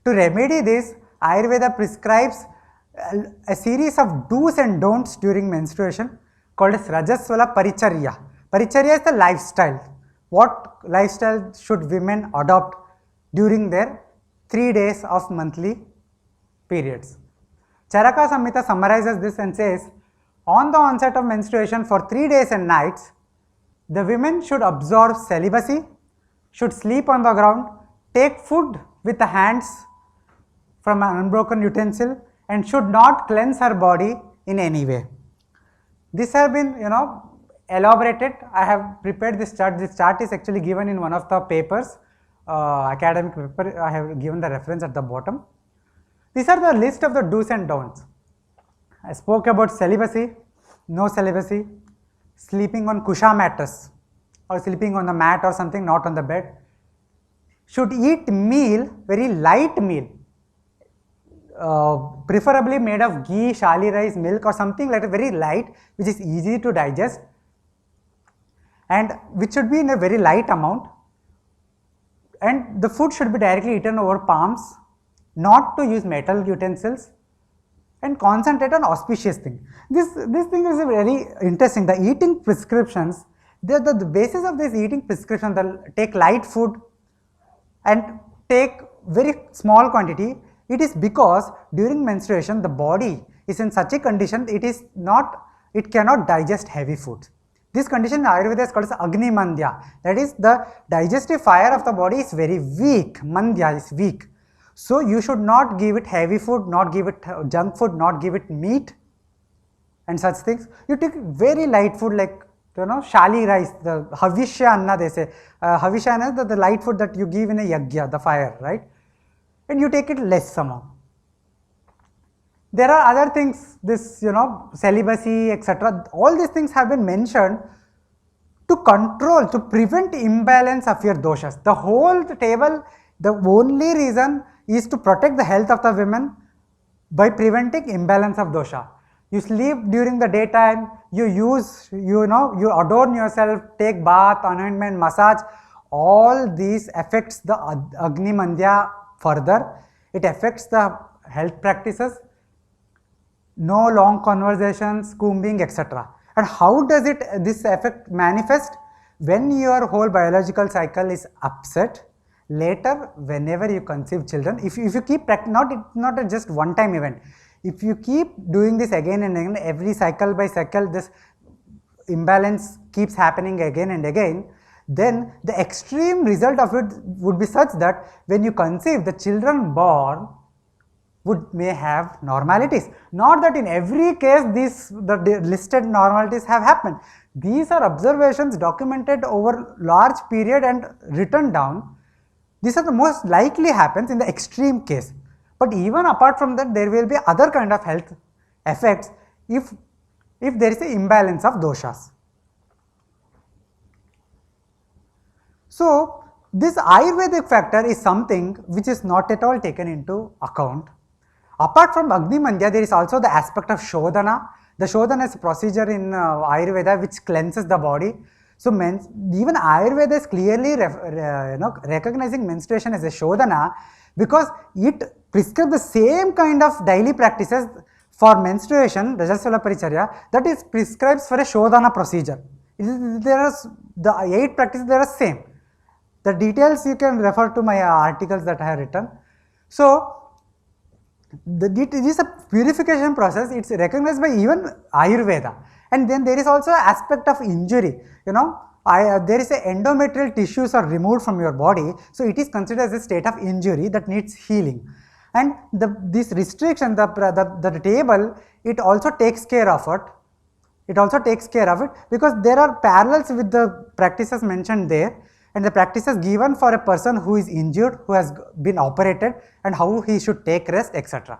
To remedy this, Ayurveda prescribes a series of do's and don'ts during menstruation called as Rajasvala Paricharya. Paricharya is the lifestyle. What lifestyle should women adopt during their 3 days of monthly periods? Charaka Samhita summarizes this and says, on the onset of menstruation for 3 days and nights, the women should observe celibacy, should sleep on the ground, take food with the hands from an unbroken utensil, and should not cleanse her body in any way. This has been, elaborated. I have prepared this chart. This chart is actually given in one of the papers, academic paper. I have given the reference at the bottom. These are the list of the do's and don'ts. I spoke about celibacy, no celibacy, sleeping on kusha mattress or sleeping on the mat or something, not on the bed. Should eat meal, very light meal, preferably made of ghee, shali rice, milk or something like a very light, which is easy to digest and which should be in a very light amount, and the food should be directly eaten over palms, not to use metal utensils, and concentrate on auspicious thing. This thing is very interesting. The eating prescriptions, the basis of this eating prescription, they'll take light food and take very small quantity. It is because during menstruation the body is in such a condition it cannot digest heavy food. This condition in Ayurveda is called as Agni Mandya, that is the digestive fire of the body is very weak, Mandya is weak. So you should not give it heavy food, not give it junk food, not give it meat and such things. You take very light food like shali rice, the Havishya Anna they say. Havishya Anna is the light food that you give in a yagya, the fire, right? And you take it less amount. There are other things, this celibacy, etc. All these things have been mentioned to control, to prevent imbalance of your doshas. The whole table, the only reason is to protect the health of the women by preventing imbalance of dosha. You sleep during the daytime, you adorn yourself, take bath, anointment, massage, all these affects the Agni Mandya further. It affects the health practices, no long conversations, combing, etc. And how does this effect manifest? When your whole biological cycle is upset, later whenever you conceive children, if you keep not a just one time event, if you keep doing this again and again, every cycle by cycle this imbalance keeps happening again and again, then the extreme result of it would be such that when you conceive, the children born may have normalities. Not that in every case the listed normalities have happened. These are observations documented over large period and written down. These are the most likely happens in the extreme case. But even apart from that, there will be other kind of health effects if there is an imbalance of doshas. So this Ayurvedic factor is something which is not at all taken into account. Apart from Agni Mandya, there is also the aspect of Shodhana. The Shodhana is a procedure in Ayurveda which cleanses the body. So even Ayurveda is clearly recognizing menstruation as a Shodhana because it prescribes the same kind of daily practices for menstruation, Rajasvala Paricharya, that is prescribes for a Shodhana procedure. The 8 practices, they are same. The details you can refer to my articles that I have written. So it is a purification process, it is recognized by even Ayurveda. And then there is also an aspect of injury, there is a endometrial tissues are removed from your body, so it is considered as a state of injury that needs healing. And this restriction, the table, it also takes care of it. It also takes care of it because there are parallels with the practices mentioned there and the practices given for a person who is injured, who has been operated, and how he should take rest, etc.